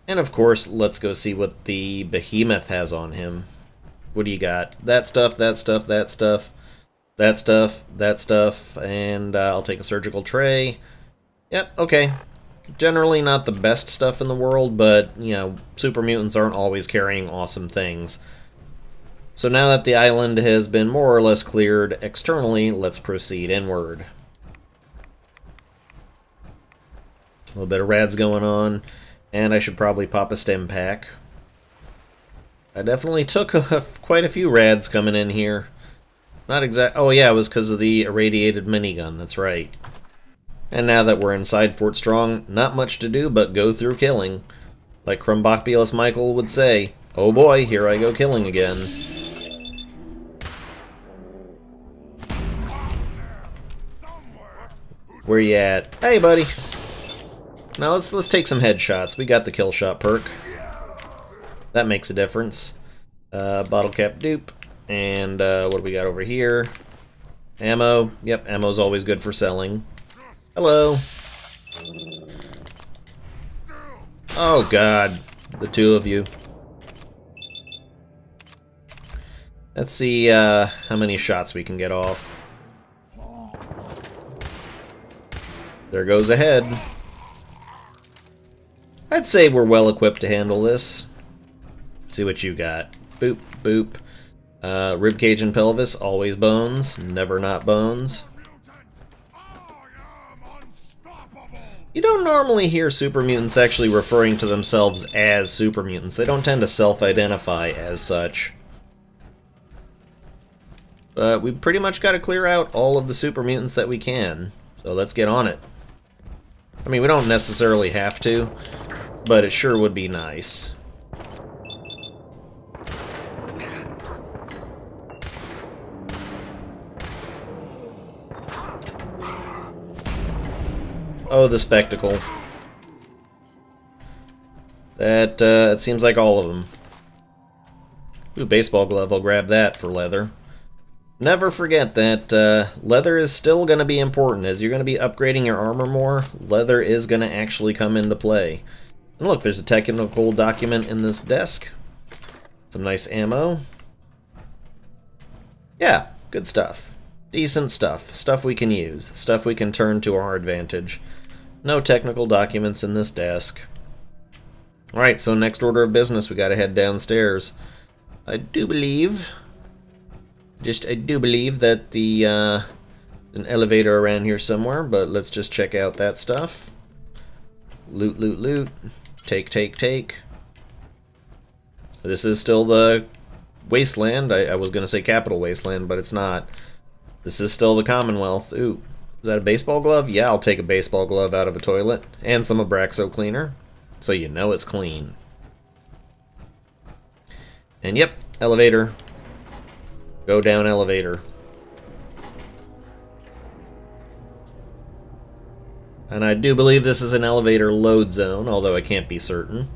And of course, let's go see what the behemoth has on him. What do you got? That stuff, that stuff, that stuff, that stuff, that stuff, and I'll take a surgical tray. Yep, okay. Generally not the best stuff in the world, but, you know, super mutants aren't always carrying awesome things. So now that the island has been more or less cleared externally, let's proceed inward. A little bit of rads going on. And I should probably pop a stem pack. I definitely took quite a few rads coming in here. Not exact. Oh yeah, it was because of the irradiated minigun, that's right. And now that we're inside Fort Strong, not much to do but go through killing. Like Crumbopulous Michael would say, oh boy, here I go killing again. Where you at? Hey buddy! Now let's take some headshots. We got the kill shot perk. That makes a difference. Bottle cap dupe. And what do we got over here? Ammo. Yep, ammo's always good for selling. Hello. Oh god, the two of you. Let's see how many shots we can get off. There goes a head. I'd say we're well equipped to handle this. See what you got. Boop, boop. Ribcage and pelvis, always bones, never not bones. You don't normally hear super mutants actually referring to themselves as super mutants. They don't tend to self-identify as such. But we pretty much got to clear out all of the super mutants that we can. So let's get on it. I mean, we don't necessarily have to, but it sure would be nice. Oh, the spectacle. That, it seems like all of them. Ooh, baseball glove, I'll grab that for leather. Never forget that leather is still going to be important. As you're going to be upgrading your armor more, leather is going to actually come into play. And look, there's a technical document in this desk. Some nice ammo. Yeah, good stuff. Decent stuff. Stuff we can use. Stuff we can turn to our advantage. No technical documents in this desk. Alright, so next order of business, we gotta head downstairs. I do believe that the an elevator around here somewhere, but let's just check out that stuff. Loot, loot, loot. Take, take, take. This is still the Wasteland. I was gonna say Capital Wasteland, but it's not. This is still the Commonwealth. Ooh. Is that a baseball glove? Yeah, I'll take a baseball glove out of a toilet. And some Abraxo cleaner. So you know it's clean. And yep, elevator. Go down elevator. And I do believe this is an elevator load zone, although I can't be certain.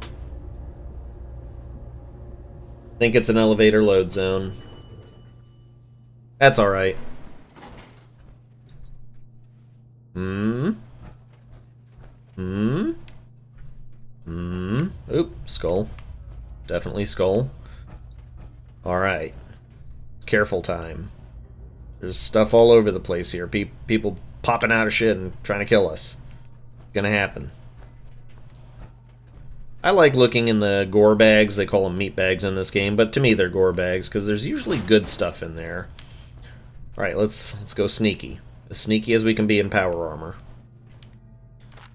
I think it's an elevator load zone. That's alright. Oop, skull. Definitely skull. Alright. Careful time. There's stuff all over the place here. People popping out of shit and trying to kill us. Gonna happen. I like looking in the gore bags. They call them meat bags in this game, but to me they're gore bags because there's usually good stuff in there. Alright, let's go sneaky. As sneaky as we can be in power armor.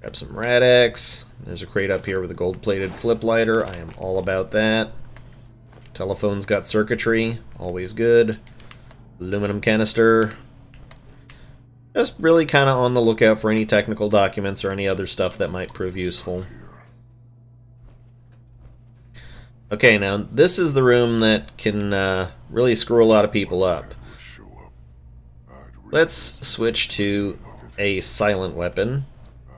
Grab some Rad-X. There's a crate up here with a gold-plated flip lighter. I am all about that. Telephone's got circuitry. Always good. Aluminum canister. Just really kind of on the lookout for any technical documents or any other stuff that might prove useful. Okay, now this is the room that can really screw a lot of people up. Let's switch to a silent weapon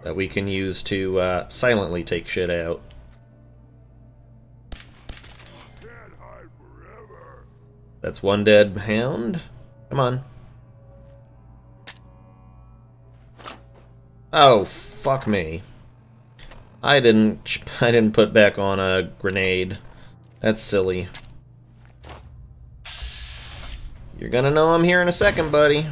that we can use to silently take shit out. That's one dead hound. Come on. Oh, fuck me. I didn't put back on a grenade. That's silly. You're gonna know I'm here in a second, buddy.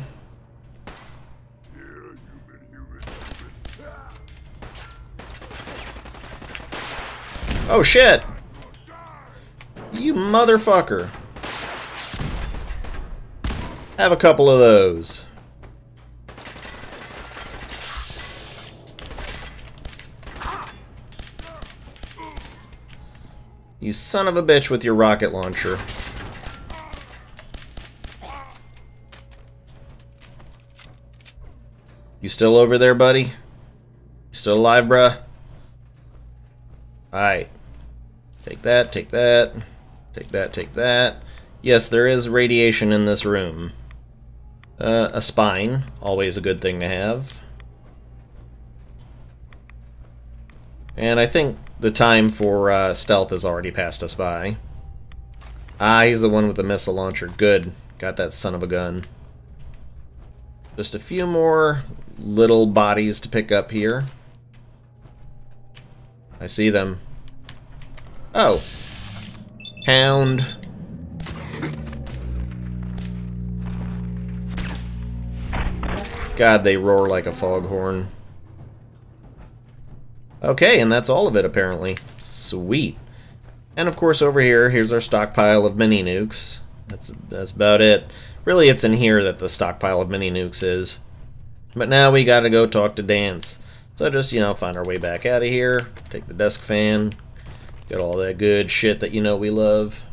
Oh shit! You motherfucker. Have a couple of those. You son of a bitch with your rocket launcher. You still over there, buddy? You still alive, bruh? Alright. Take that, take that. Take that, take that. Yes, there is radiation in this room. A spine. Always a good thing to have. And I think the time for stealth has already passed us by. Ah, he's the one with the missile launcher. Good. Got that son of a gun. Just a few more little bodies to pick up here. I see them. Oh. Hound. God, they roar like a foghorn. Okay, and that's all of it, apparently. Sweet. And of course, over here, here's our stockpile of mini nukes. That's about it. Really, it's in here that the stockpile of mini nukes is. But now we gotta go talk to Dance. So just, you know, find our way back out of here. Take the desk fan. Get all that good shit that you know we love.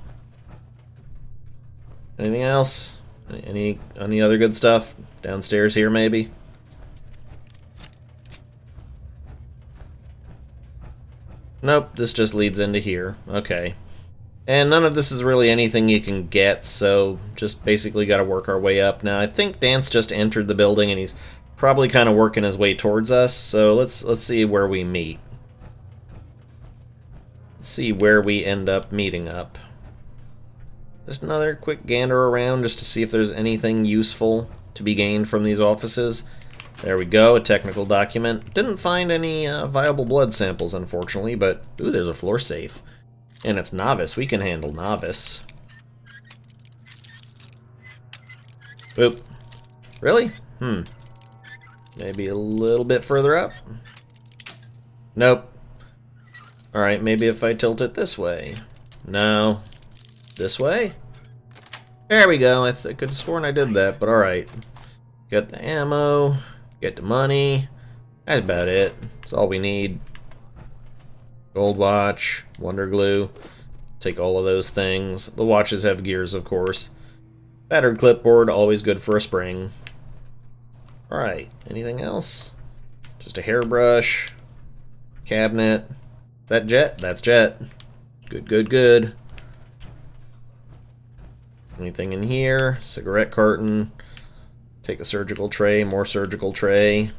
Anything else? Any other good stuff? Downstairs here, maybe? Nope, this just leads into here. Okay. And none of this is really anything you can get, so just basically got to work our way up. Now, I think Dance just entered the building, and he's probably kind of working his way towards us, so let's see where we meet. Let's see where we end up meeting up. Just another quick gander around just to see if there's anything useful to be gained from these offices. There we go, a technical document. Didn't find any viable blood samples, unfortunately, but ooh, there's a floor safe. And it's Novice. We can handle Novice. Oop. Really? Maybe a little bit further up? Nope. Alright, maybe if I tilt it this way. No. This way? There we go. I could have sworn I did that, but alright. Got the ammo. Get the money. That's about it. That's all we need. Gold watch. Wonder glue. Take all of those things. The watches have gears, of course. Battered clipboard. Always good for a spring. Alright. Anything else? Just a hairbrush. Cabinet. That Jet? That's Jet. Good, good, good. Anything in here? Cigarette carton. Take a surgical tray, more surgical tray.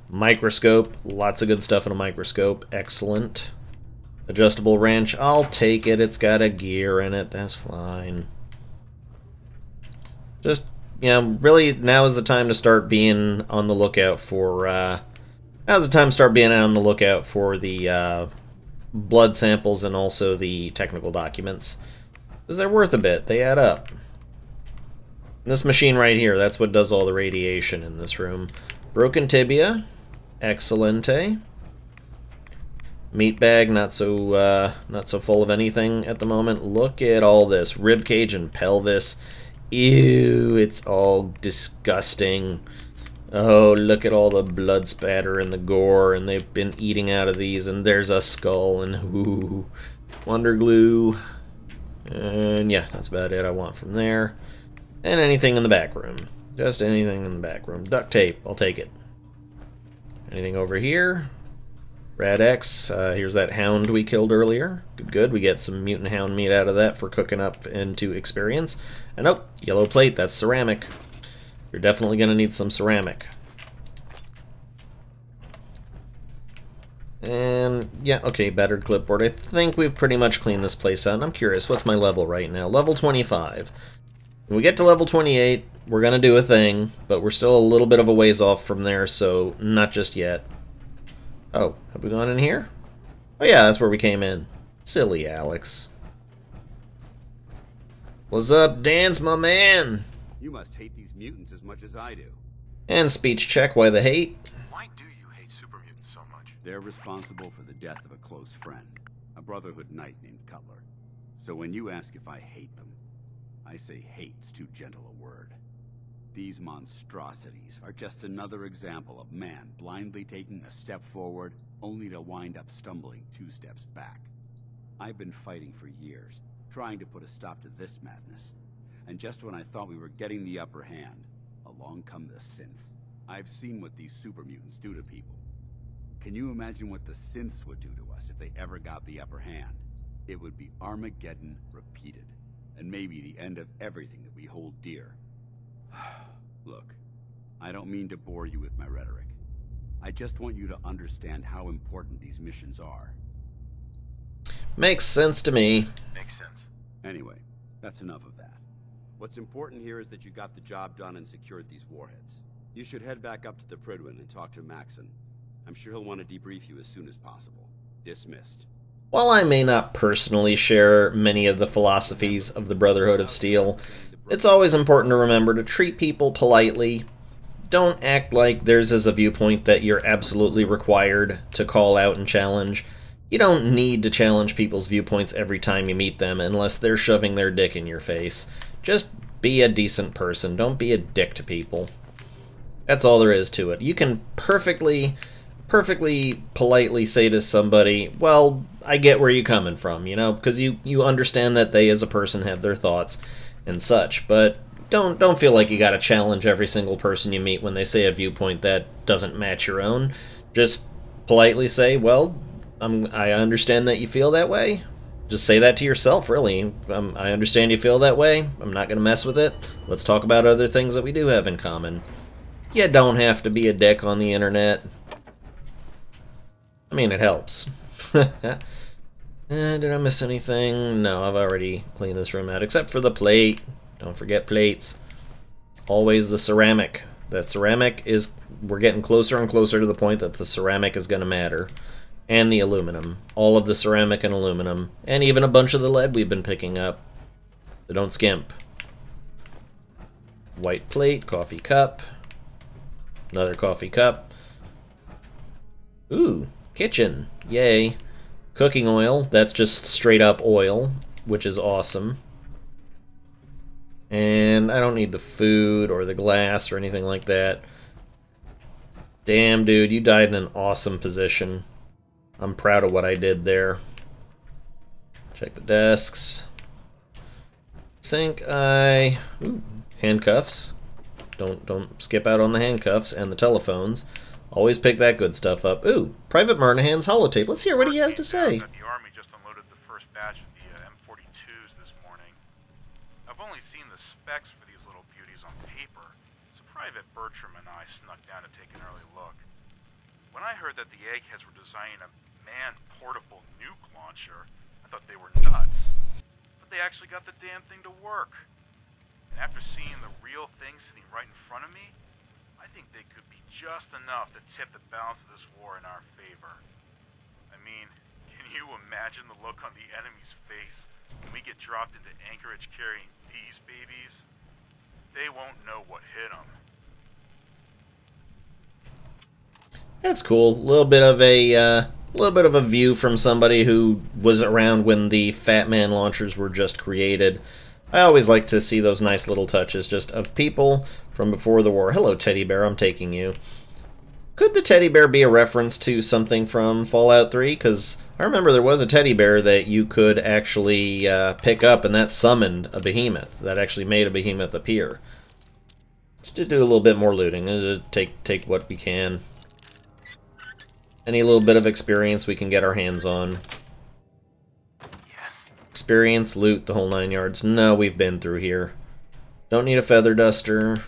Microscope, lots of good stuff in a microscope. Excellent. Adjustable wrench, I'll take it. It's got a gear in it, that's fine. Just, you know, really now is the time to start being on the lookout for, now's the time to start being on the lookout for the blood samples and also the technical documents. Because they're worth a bit, they add up. This machine right here, that's what does all the radiation in this room. Broken tibia. Excellente. Meat bag, not so full of anything at the moment. Look at all this. Rib cage and pelvis. Ew, it's all disgusting. Oh, look at all the blood spatter and the gore, and they've been eating out of these, and there's a skull, and ooh. Wonder glue. And yeah, that's about it I want from there. And anything in the back room. Just anything in the back room. Duct tape, I'll take it. Anything over here? Rad X, here's that hound we killed earlier. Good, good. We get some mutant hound meat out of that for cooking up into experience. And oh, yellow plate, that's ceramic. You're definitely going to need some ceramic. And yeah, okay, battered clipboard. I think we've pretty much cleaned this place out. And I'm curious, what's my level right now? Level 25. When we get to level 28, we're going to do a thing, but we're still a little bit of a ways off from there, so not just yet. Oh, have we gone in here? Oh yeah, that's where we came in. Silly Alex. What's up, Dance, my man? You must hate these mutants as much as I do. And speech check, why the hate? Why do you hate super mutants so much? They're responsible for the death of a close friend, a Brotherhood knight named Cutler. So when you ask if I hate them, I say hate's too gentle a word. These monstrosities are just another example of man blindly taking a step forward, only to wind up stumbling 2 steps back. I've been fighting for years, trying to put a stop to this madness. And just when I thought we were getting the upper hand, along come the synths. I've seen what these super mutants do to people. Can you imagine what the synths would do to us if they ever got the upper hand? It would be Armageddon repeated, and maybe the end of everything that we hold dear. Look, I don't mean to bore you with my rhetoric. I just want you to understand how important these missions are. Makes sense to me. Makes sense. Anyway, that's enough of that. What's important here is that you got the job done and secured these warheads. You should head back up to the Prydwen and talk to Maxon. I'm sure he'll want to debrief you as soon as possible. Dismissed. While I may not personally share many of the philosophies of the Brotherhood of Steel, it's always important to remember to treat people politely. Don't act like theirs is a viewpoint that you're absolutely required to call out and challenge. You don't need to challenge people's viewpoints every time you meet them unless they're shoving their dick in your face. Just be a decent person. Don't be a dick to people. That's all there is to it. You can perfectly politely say to somebody, well, I get where you're coming from, you know, because you understand that they as a person have their thoughts and such, but don't feel like you gotta challenge every single person you meet when they say a viewpoint that doesn't match your own. Just politely say, well, I understand that you feel that way. Just say that to yourself, really. I understand you feel that way. I'm not going to mess with it. Let's talk about other things that we do have in common. You don't have to be a dick on the internet. I mean, it helps. Did I miss anything? No, I've already cleaned this room out, except for the plate. Don't forget plates. Always the ceramic. That ceramic is... We're getting closer and closer to the point that the ceramic is going to matter. And the aluminum. All of the ceramic and aluminum. And even a bunch of the lead we've been picking up. So don't skimp. White plate, coffee cup. Another coffee cup. Ooh, kitchen. Yay. Cooking oil. That's just straight up oil, which is awesome. And I don't need the food or the glass or anything like that. Damn, dude, you died in an awesome position. I'm proud of what I did there. Check the desks. Ooh, handcuffs. Don't skip out on the handcuffs and the telephones. Always pick that good stuff up. Ooh, Private Murnahan's holotape. Let's hear what he has to say. The Army just unloaded the first batch of the M42s this morning. I've only seen the specs for these little beauties on paper, so Private Bertram and I snuck down to take an early look. When I heard that the Eggheads were designing a man-portable nuke launcher, I thought they were nuts. But they actually got the damn thing to work. And after seeing the real thing sitting right in front of me, I think they could be just enough to tip the balance of this war in our favor. I mean, can you imagine the look on the enemy's face when we get dropped into Anchorage carrying these babies? They won't know what hit them. That's cool. A little bit of a view from somebody who was around when the Fat Man launchers were just created. I always like to see those nice little touches just of people from before the war. Hello, teddy bear. I'm taking you. Could the teddy bear be a reference to something from Fallout 3? Because I remember there was a teddy bear that you could actually pick up, and that summoned a behemoth. That actually made a behemoth appear. Just do a little bit more looting. Take what we can. Any little bit of experience we can get our hands on. Yes. Experience, loot, the whole 9 yards. No, we've been through here. Don't need a feather duster.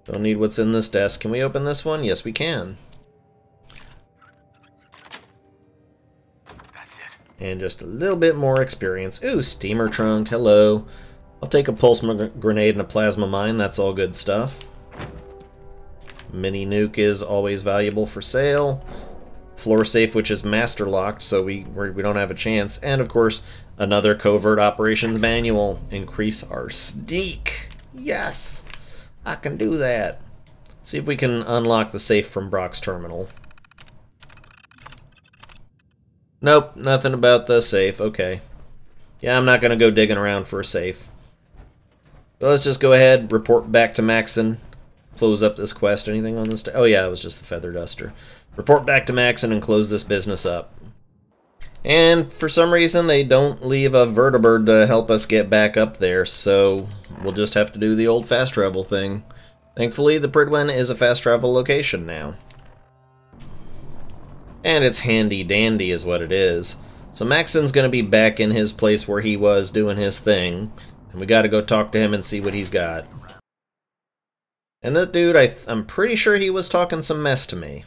Don't need what's in this desk. Can we open this one? Yes, we can. That's it. And just a little bit more experience. Ooh, steamer trunk. Hello. I'll take a pulse grenade and a plasma mine. That's all good stuff. Mini nuke is always valuable for sale. Floor safe, which is master locked, so we don't have a chance. And of course, another covert operations manual. Increase our sneak. Yes, I can do that. See if we can unlock the safe from Brock's terminal. Nope, nothing about the safe. Okay. Yeah, I'm not gonna go digging around for a safe. So let's just go ahead, report back to Maxon. Close up this quest. Anything on this? Oh yeah, it was just the feather duster. Report back to Maxon and close this business up. And for some reason, they don't leave a vertibird to help us get back up there, so we'll just have to do the old fast travel thing. Thankfully, the Pridwen is a fast travel location now. And it's handy dandy is what it is. So Maxon's going to be back in his place where he was doing his thing. And we got to go talk to him and see what he's got. And that dude, I'm pretty sure he was talking some mess to me.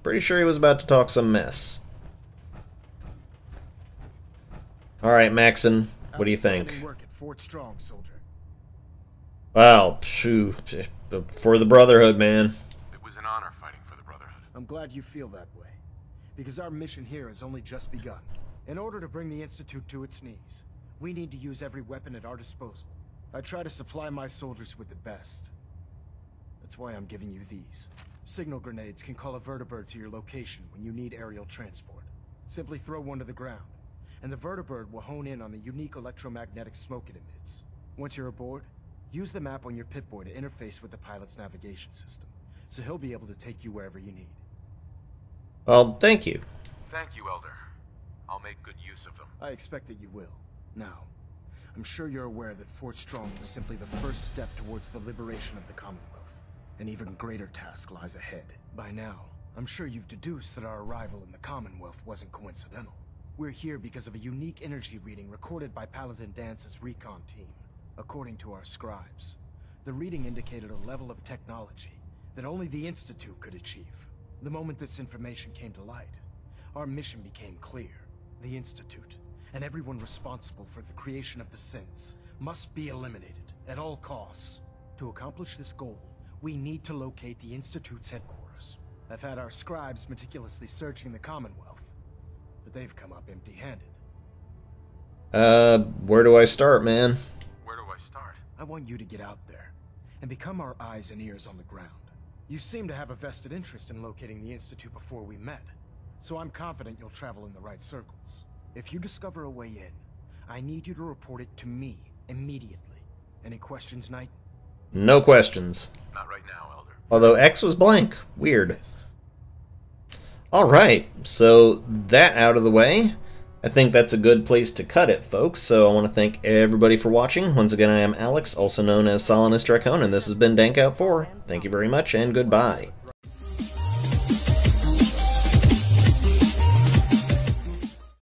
Pretty sure he was about to talk some mess. Alright, Maxon, what do you think? Work at Fort Strong, soldier. Well, phew, for the Brotherhood, man. It was an honor fighting for the Brotherhood. I'm glad you feel that way, because our mission here has only just begun. In order to bring the Institute to its knees, we need to use every weapon at our disposal. I try to supply my soldiers with the best. That's why I'm giving you these. Signal grenades can call a vertibird to your location when you need aerial transport. Simply throw one to the ground, and the vertibird will hone in on the unique electromagnetic smoke it emits. Once you're aboard, use the map on your Pip-Boy to interface with the pilot's navigation system, so he'll be able to take you wherever you need. Well, thank you. Thank you, Elder. I'll make good use of them. I expect that you will. Now, I'm sure you're aware that Fort Strong was simply the first step towards the liberation of the Commonwealth. An even greater task lies ahead. By now, I'm sure you've deduced that our arrival in the Commonwealth wasn't coincidental. We're here because of a unique energy reading recorded by Paladin Dance's recon team. According to our scribes, the reading indicated a level of technology that only the Institute could achieve. The moment this information came to light, our mission became clear. The Institute, and everyone responsible for the creation of the synths, must be eliminated at all costs. To accomplish this goal, we need to locate the Institute's headquarters. I've had our scribes meticulously searching the Commonwealth, but they've come up empty-handed. Where do I start, man? Where do I start? I want you to get out there and become our eyes and ears on the ground. You seem to have a vested interest in locating the Institute before we met, so I'm confident you'll travel in the right circles. If you discover a way in, I need you to report it to me immediately. Any questions, Knight? No questions. Not right now, Elder. Although X was blank. Weird. Alright, so that out of the way, I think that's a good place to cut it, folks. So I want to thank everybody for watching. Once again, I am Alex, also known as Solinus Dracon, and this has been Dankout 4. Thank you very much, and goodbye.